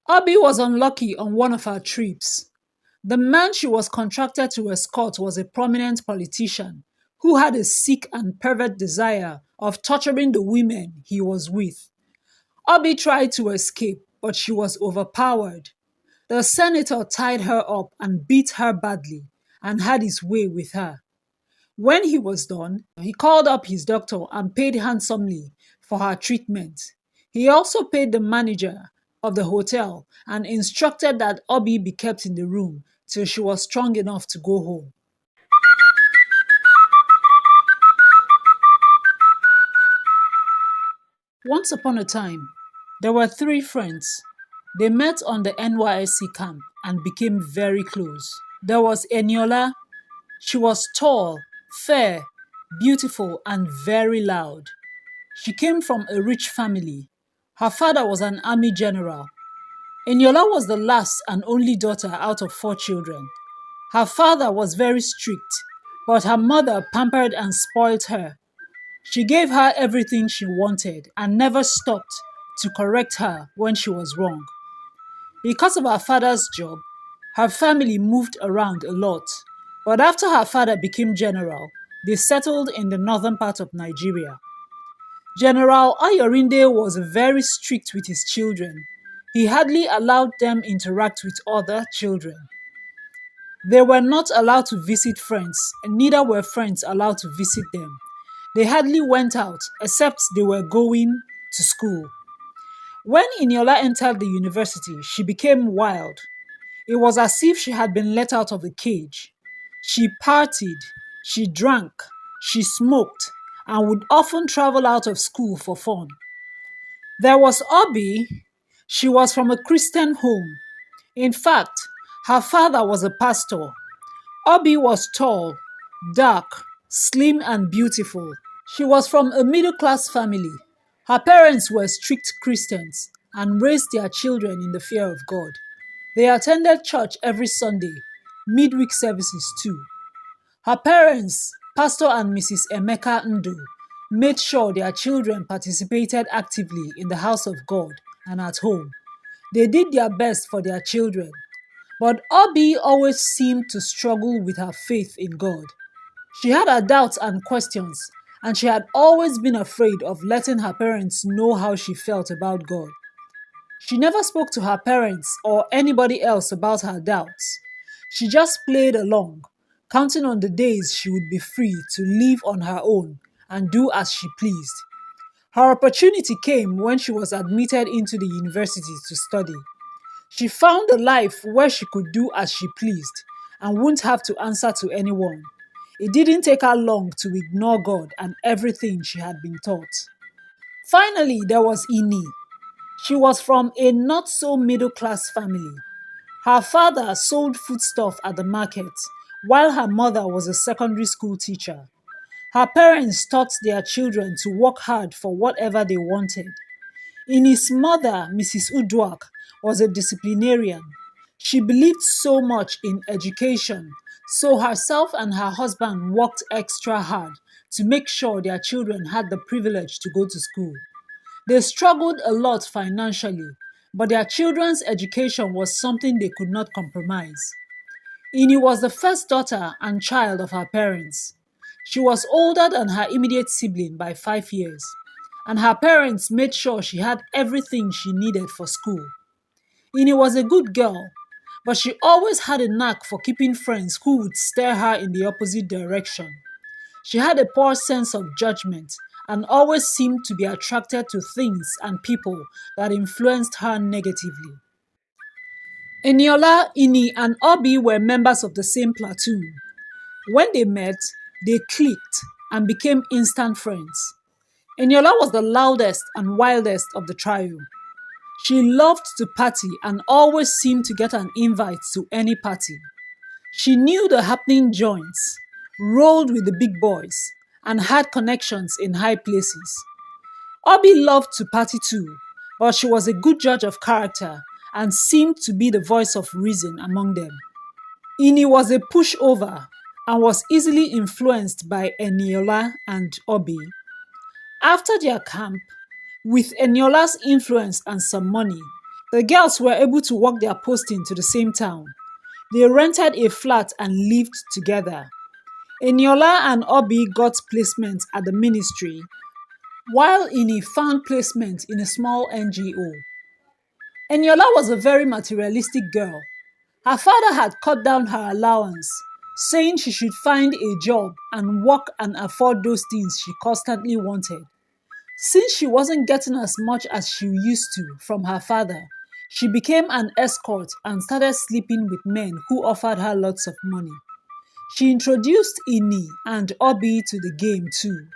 Obi was unlucky on one of her trips. The man she was contracted to escort was a prominent politician who had a sick and pervert desire of torturing the women he was with. Obi tried to escape, but she was overpowered. The senator tied her up and beat her badly and had his way with her. When he was done, he called up his doctor and paid handsomely for her treatment. He also paid the manager of the hotel and instructed that Obi be kept in the room till she was strong enough to go home. Once upon a time, there were three friends. They met on the NYSC camp and became very close. There was Eniola. She was tall, fair, beautiful, and very loud. She came from a rich family. Her father was an army general. Eniola was the last and only daughter out of four children. Her father was very strict, but her mother pampered and spoiled her. She gave her everything she wanted and never stopped to correct her when she was wrong. Because of her father's job, her family moved around a lot. But after her father became general, they settled in the northern part of Nigeria. General Ayorinde was very strict with his children. He hardly allowed them interact with other children. They were not allowed to visit friends, and neither were friends allowed to visit them. They hardly went out except they were going to school. When Iniola entered the university, she became wild. It was as if she had been let out of a cage. She partied, she drank, she smoked, and would often travel out of school for fun. There was Obi. She was from a Christian home. In fact, her father was a pastor. Obi was tall, dark, slim, and beautiful. She was from a middle class family. Her parents were strict Christians and raised their children in the fear of God. They attended church every Sunday, midweek services too. Her parents, Pastor and Mrs. Emeka Ndu, made sure their children participated actively in the house of God and at home. They did their best for their children, but Obi always seemed to struggle with her faith in God. She had her doubts and questions, and she had always been afraid of letting her parents know how she felt about God. She never spoke to her parents or anybody else about her doubts. She just played along, counting on the days she would be free to live on her own and do as she pleased. Her opportunity came when she was admitted into the university to study. She found a life where she could do as she pleased and wouldn't have to answer to anyone. It didn't take her long to ignore God and everything she had been taught. Finally, there was Ini. She was from a not so middle class family. Her father sold foodstuff at the market, while her mother was a secondary school teacher. Her parents taught their children to work hard for whatever they wanted. Ini's mother, Mrs. Udwak, was a disciplinarian. She believed so much in education, so herself and her husband worked extra hard to make sure their children had the privilege to go to school. They struggled a lot financially, but their children's education was something they could not compromise. Ini was the first daughter and child of her parents. She was older than her immediate sibling by 5 years, and her parents made sure she had everything she needed for school. Ini was a good girl, but she always had a knack for keeping friends who would steer her in the opposite direction. She had a poor sense of judgment and always seemed to be attracted to things and people that influenced her negatively. Eniola, Ini, and Obi were members of the same platoon. When they met, they clicked and became instant friends. Eniola was the loudest and wildest of the trio. She loved to party and always seemed to get an invite to any party. She knew the happening joints, rolled with the big boys, and had connections in high places. Obi loved to party too, but she was a good judge of character and seemed to be the voice of reason among them. Ini was a pushover and was easily influenced by Eniola and Obi. After their camp, with Eniola's influence and some money, The girls were able to work their posting to the same town. They rented a flat and lived together. Eniola and Obi got placement at the ministry, while Ini found placement in a small NGO. Eniola was a very materialistic girl. Her father had cut down her allowance, saying she should find a job and work and afford those things she constantly wanted. Since she wasn't getting as much as she used to from her father, she became an escort and started sleeping with men who offered her lots of money. She introduced Ini and Obi to the game too.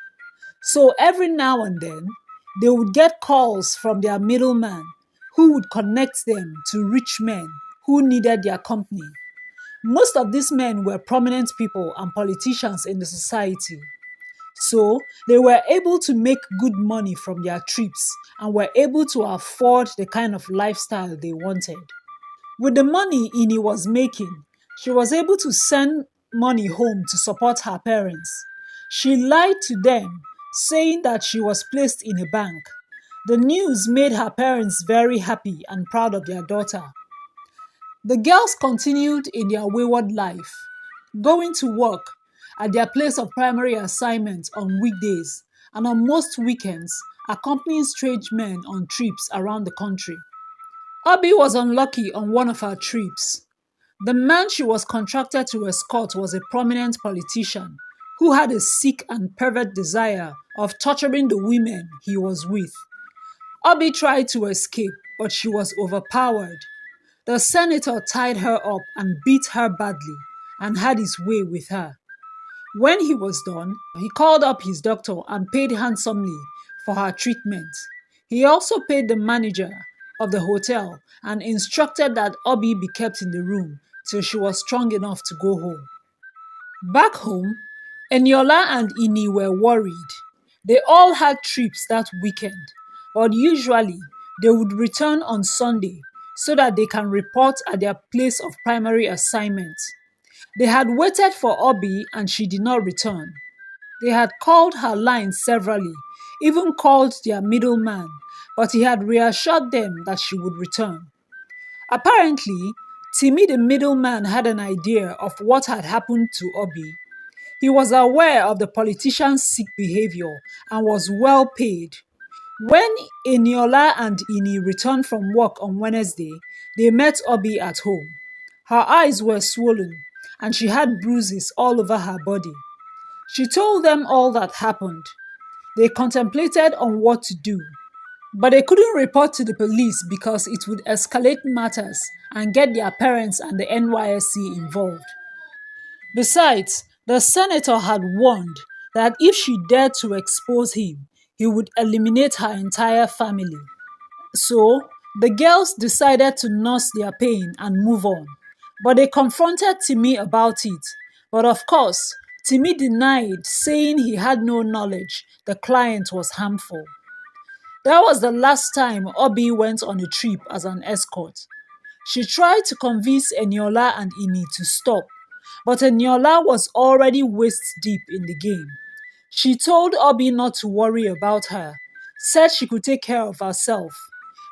So every now and then, they would get calls from their middleman who would connect them to rich men who needed their company. Most of these men were prominent people and politicians in the society. So they were able to make good money from their trips and were able to afford the kind of lifestyle they wanted. With the money Ini was making, she was able to send money home to support her parents. She lied to them, saying that she was placed in a bank. The news made her parents very happy and proud of their daughter. The girls continued in their wayward life, going to work at their place of primary assignment on weekdays and on most weekends, accompanying strange men on trips around the country. Obi was unlucky on one of her trips. The man she was contracted to escort was a prominent politician who had a sick and pervert desire of torturing the women he was with. Obi tried to escape, but she was overpowered. The senator tied her up and beat her badly and had his way with her. When he was done, he called up his doctor and paid handsomely for her treatment. He also paid the manager of the hotel and instructed that Obi be kept in the room till she was strong enough to go home. Back home, Eniola and Ini were worried. They all had trips that weekend, but usually they would return on Sunday so that they can report at their place of primary assignment. They had waited for Obi and she did not return. They had called her line severally, even called their middleman, but he had reassured them that she would return. Apparently, Timmy the middleman had an idea of what had happened to Obi. He was aware of the politician's sick behavior and was well paid. When Eniola and Ini returned from work on Wednesday, they met Obi at home. Her eyes were swollen and she had bruises all over her body. She told them all that happened. They contemplated on what to do, but they couldn't report to the police because it would escalate matters and get their parents and the NYSC involved. Besides, the senator had warned that if she dared to expose him, he would eliminate her entire family. So, the girls decided to nurse their pain and move on. But they confronted Timmy about it. But of course, Timmy denied, saying he had no knowledge the client was harmful. That was the last time Obi went on a trip as an escort. She tried to convince Eniola and Ini to stop, but Eniola was already waist deep in the game. She told Obi not to worry about her, said she could take care of herself.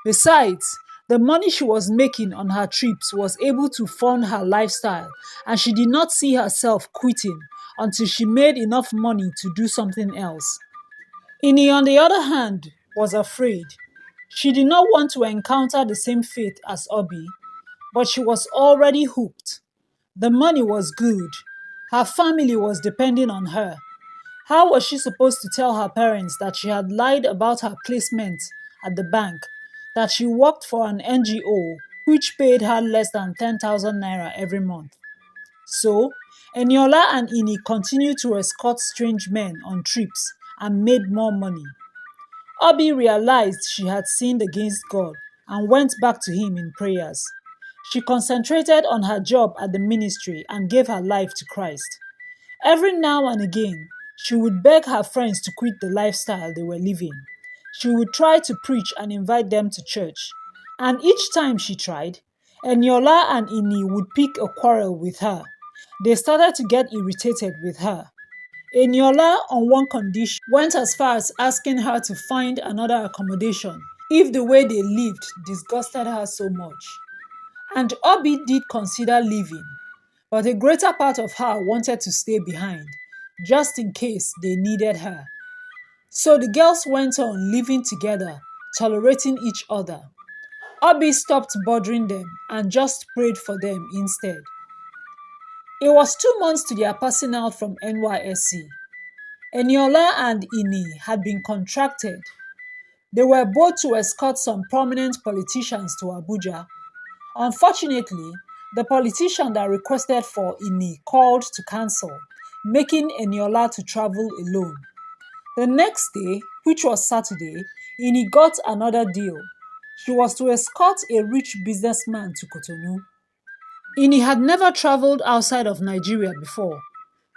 Besides, the money she was making on her trips was able to fund her lifestyle, and she did not see herself quitting until she made enough money to do something else. Ini, on the other hand, was afraid. She did not want to encounter the same fate as Obi, but she was already hooked. The money was good. Her family was depending on her. How was she supposed to tell her parents that she had lied about her placement at the bank, that she worked for an NGO which paid her less than 10,000 naira every month? So, Eniola and Ini continued to escort strange men on trips and made more money. Obi realized she had sinned against God and went back to him in prayers. She concentrated on her job at the ministry and gave her life to Christ. Every now and again, she would beg her friends to quit the lifestyle they were living. She would try to preach and invite them to church. And each time she tried, Eniola and Ini would pick a quarrel with her. They started to get irritated with her. Eniola, on one condition, went as far as asking her to find another accommodation if the way they lived disgusted her so much. And Obi did consider leaving, but a greater part of her wanted to stay behind, just in case they needed her. So the girls went on living together, tolerating each other. Obi stopped bothering them and just prayed for them instead. It was 2 months to their passing out from NYSC. Eniola and Ini had been contracted. They were both to escort some prominent politicians to Abuja. Unfortunately, the politician that requested for Ini called to cancel, making Eniola to travel alone. The next day, which was Saturday, Ini got another deal. She was to escort a rich businessman to Cotonou. Ini had never traveled outside of Nigeria before.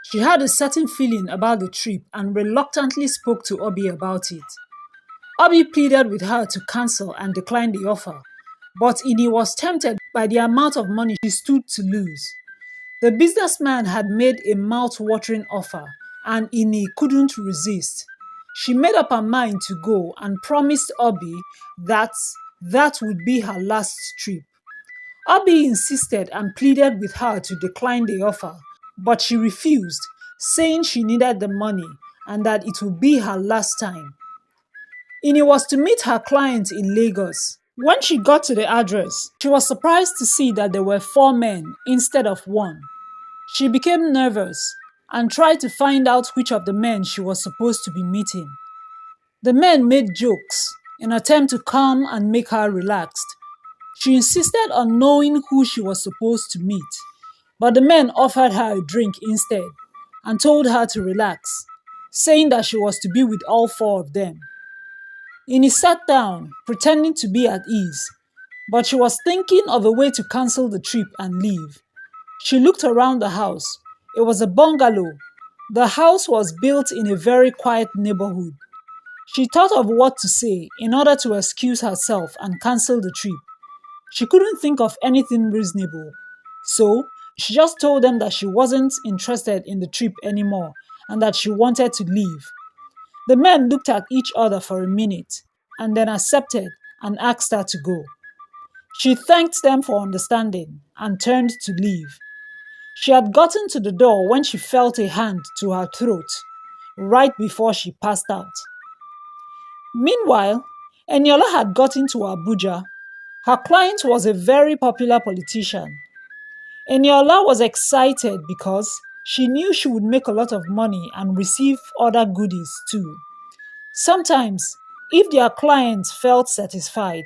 She had a certain feeling about the trip and reluctantly spoke to Obi about it. Obi pleaded with her to cancel and decline the offer, but Ini was tempted by the amount of money she stood to lose. The businessman had made a mouth-watering offer, and Ini couldn't resist. She made up her mind to go and promised Obi that that would be her last trip. Obi insisted and pleaded with her to decline the offer, but she refused, saying she needed the money and that it would be her last time. Ini was to meet her client in Lagos. When she got to the address, she was surprised to see that there were 4 men instead of 1. She became nervous and tried to find out which of the men she was supposed to be meeting. The men made jokes in an attempt to calm and make her relaxed. She insisted on knowing who she was supposed to meet, but the men offered her a drink instead and told her to relax, saying that she was to be with all 4 of them. Ini sat down, pretending to be at ease, but she was thinking of a way to cancel the trip and leave. She looked around the house. It was a bungalow. The house was built in a very quiet neighborhood. She thought of what to say in order to excuse herself and cancel the trip. She couldn't think of anything reasonable, so she just told them that she wasn't interested in the trip anymore and that she wanted to leave. The men looked at each other for a minute and then accepted and asked her to go. She thanked them for understanding and turned to leave. She had gotten to the door when she felt a hand to her throat, right before she passed out. Meanwhile, Eniola had gotten to Abuja. Her client was a very popular politician. Eniola was excited because she knew she would make a lot of money and receive other goodies too. Sometimes, if their client felt satisfied,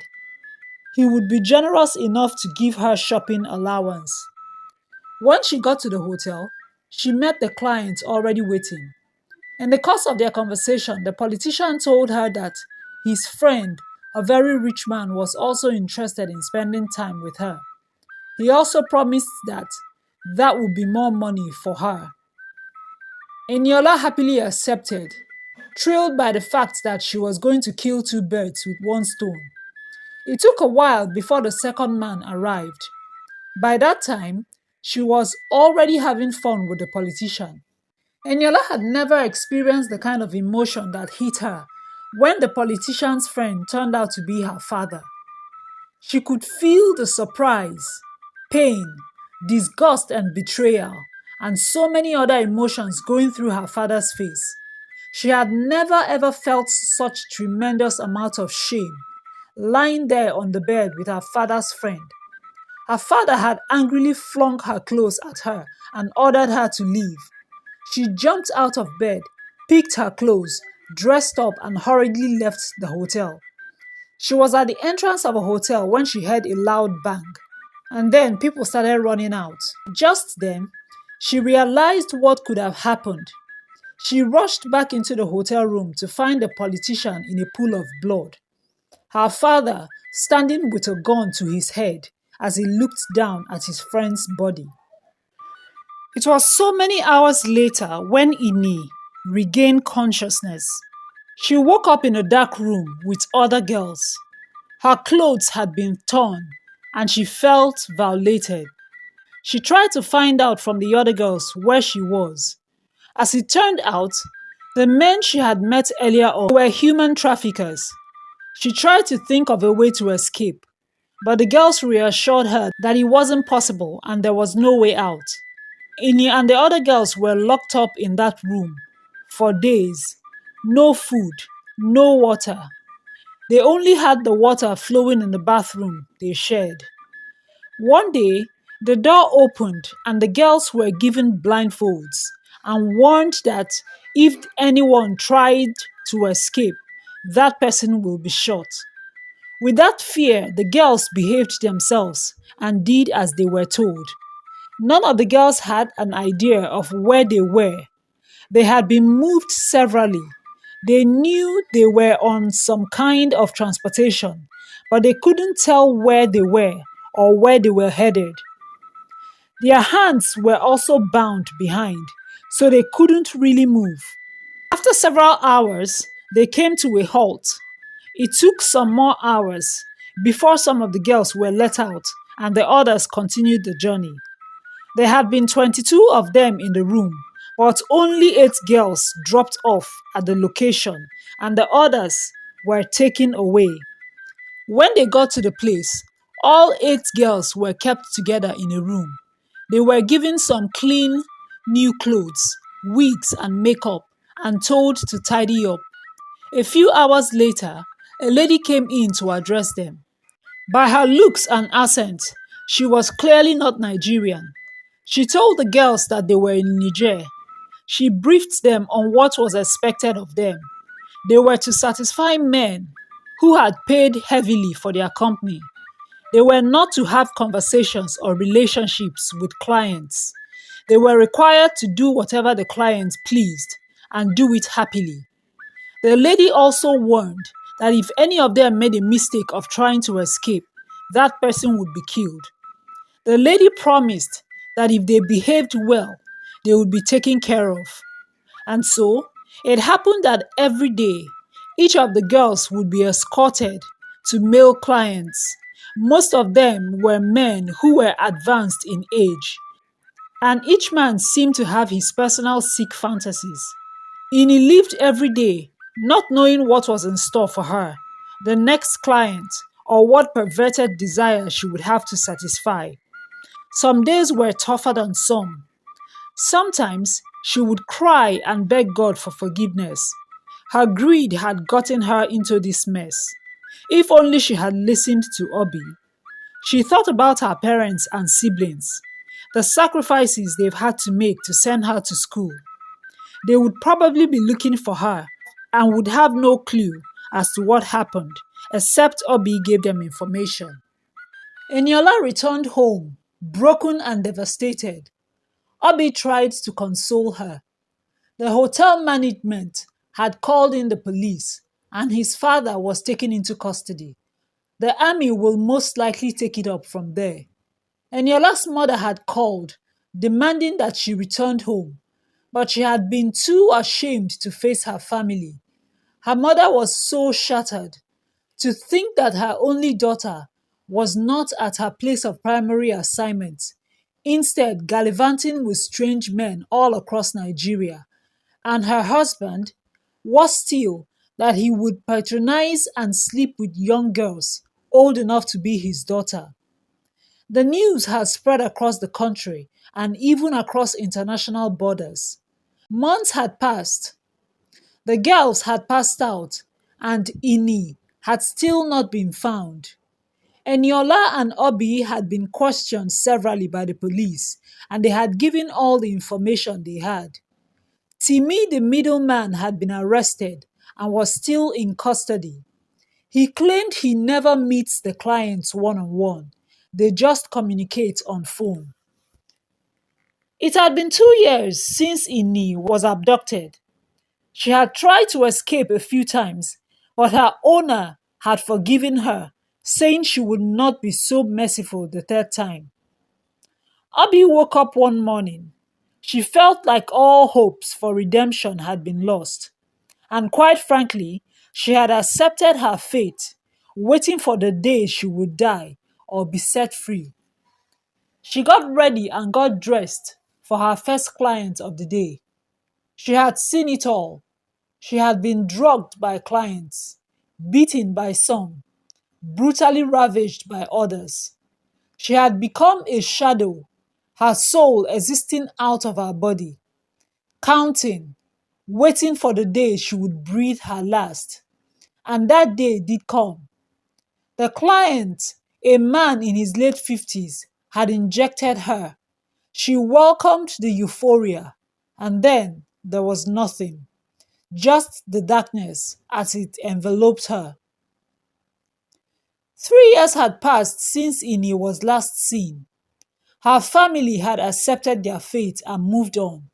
he would be generous enough to give her shopping allowance. When she got to the hotel, she met the client already waiting. In the course of their conversation, the politician told her that his friend, a very rich man, was also interested in spending time with her. He also promised that that would be more money for her. Eniola happily accepted, thrilled by the fact that she was going to kill 2 birds with 1 stone. It took a while before the second man arrived. By that time, she was already having fun with the politician. Eniola had never experienced the kind of emotion that hit her when the politician's friend turned out to be her father. She could feel the surprise, pain, disgust and betrayal, and so many other emotions going through her father's face. She had never ever felt such tremendous amount of shame, lying there on the bed with her father's friend. Her father had angrily flung her clothes at her and ordered her to leave. She jumped out of bed, picked her clothes, dressed up and hurriedly left the hotel. She was at the entrance of a hotel when she heard a loud bang, and then people started running out. Just then, she realized what could have happened. She rushed back into the hotel room to find the politician in a pool of blood. Her father standing with a gun to his head as he looked down at his friend's body. It was so many hours later when Ini regained consciousness. She woke up in a dark room with other girls. Her clothes had been torn and she felt violated. She tried to find out from the other girls where she was. As it turned out, the men she had met earlier on were human traffickers. She tried to think of a way to escape, but the girls reassured her that it wasn't possible and there was no way out. Ini and the other girls were locked up in that room for days. No food, no water. They only had the water flowing in the bathroom they shared. One day, the door opened and the girls were given blindfolds and warned that if anyone tried to escape, that person will be shot. With that fear, the girls behaved themselves and did as they were told. None of the girls had an idea of where they were. They had been moved severally. They knew they were on some kind of transportation, but they couldn't tell where they were or where they were headed. Their hands were also bound behind, so they couldn't really move. After several hours, they came to a halt. It took some more hours before some of the girls were let out and the others continued the journey. There had been 22 of them in the room, but only 8 girls dropped off at the location and the others were taken away. When they got to the place, all 8 girls were kept together in a room. They were given some clean, new clothes, wigs, and makeup, and told to tidy up. A few hours later, a lady came in to address them. By her looks and accent, she was clearly not Nigerian. She told the girls that they were in Niger. She briefed them on what was expected of them. They were to satisfy men who had paid heavily for their company. They were not to have conversations or relationships with clients. They were required to do whatever the client pleased and do it happily. The lady also warned that if any of them made a mistake of trying to escape, that person would be killed. The lady promised that if they behaved well, they would be taken care of. And so, it happened that every day, each of the girls would be escorted to male clients. Most of them were men who were advanced in age, and each man seemed to have his personal sick fantasies. Ini lived every day, not knowing what was in store for her, the next client, or what perverted desire she would have to satisfy. Some days were tougher than some. Sometimes she would cry and beg God for forgiveness. Her greed had gotten her into this mess. If only she had listened to Obi. She thought about her parents and siblings, the sacrifices they've had to make to send her to school. They would probably be looking for her and would have no clue as to what happened, except Obi gave them information. Eniola returned home, broken and devastated. Obi tried to console her. The hotel management had called in the police, and his father was taken into custody. The army will most likely take it up from there. Eniola's mother had called, demanding that she returned home, but she had been too ashamed to face her family. Her mother was so shattered. To think that her only daughter was not at her place of primary assignment, instead gallivanting with strange men all across Nigeria, and her husband, worse still, that he would patronize and sleep with young girls old enough to be his daughter. The news had spread across the country and even across international borders. Months had passed. The girls had passed out, and Ini had still not been found. Eniola and Obi had been questioned severally by the police, and they had given all the information they had. Timi, the middleman, had been arrested and was still in custody. He claimed he never meets the clients one-on-one. They just communicate on phone. It had been 2 years since Ini was abducted. She had tried to escape a few times, but her owner had forgiven her, saying she would not be so merciful the third time. Abi woke up one morning. She felt like all hopes for redemption had been lost. And quite frankly, she had accepted her fate, waiting for the day she would die or be set free. She got ready and got dressed for her first client of the day. She had seen it all. She had been drugged by clients, beaten by some, brutally ravaged by others. She had become a shadow, her soul existing out of her body, counting, waiting for the day she would breathe her last. And that day did come. The client, a man in his late 50s, had injected her. She welcomed the euphoria, and then there was nothing, just the darkness as it enveloped her. 3 years had passed since Ini was last seen. Her family had accepted their fate and moved on.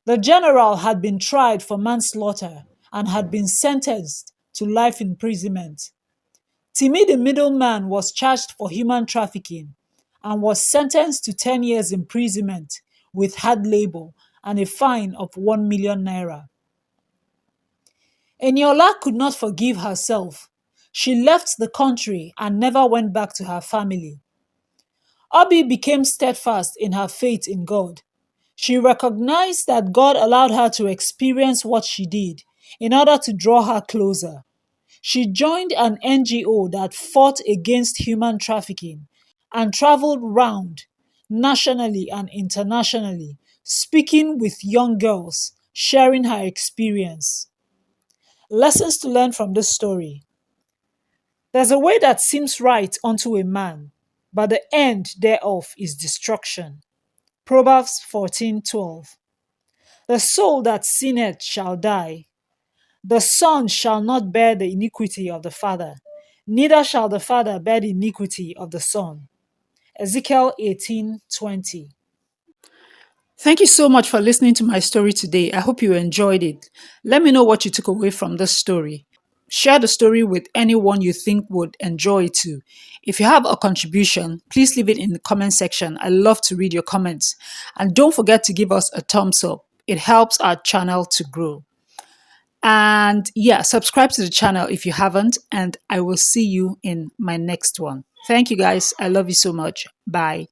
The general had been tried for manslaughter and had been sentenced to life imprisonment. Timi, the middleman, was charged for human trafficking and was sentenced to 10 years imprisonment with hard labor and a fine of 1 million naira. Eniola could not forgive herself. She left the country and never went back to her family. Obi became steadfast in her faith in God. She recognized that God allowed her to experience what she did in order to draw her closer. She joined an NGO that fought against human trafficking and traveled round nationally and internationally, speaking with young girls, sharing her experience. Lessons to learn from this story. There's a way that seems right unto a man, but the end thereof is destruction. Proverbs 14:12. The soul that sinneth shall die. The son shall not bear the iniquity of the father, neither shall the father bear the iniquity of the son. Ezekiel 18:20. Thank you so much for listening to my story today. I hope you enjoyed it. Let me know what you took away from this story. Share the story with anyone you think would enjoy it too. If you have a contribution, please leave it in the comment section. I love to read your comments. And don't forget to give us a thumbs up. It helps our channel to grow. And yeah, subscribe to the channel if you haven't, and I will see you in my next one. Thank you guys. I love you so much. Bye.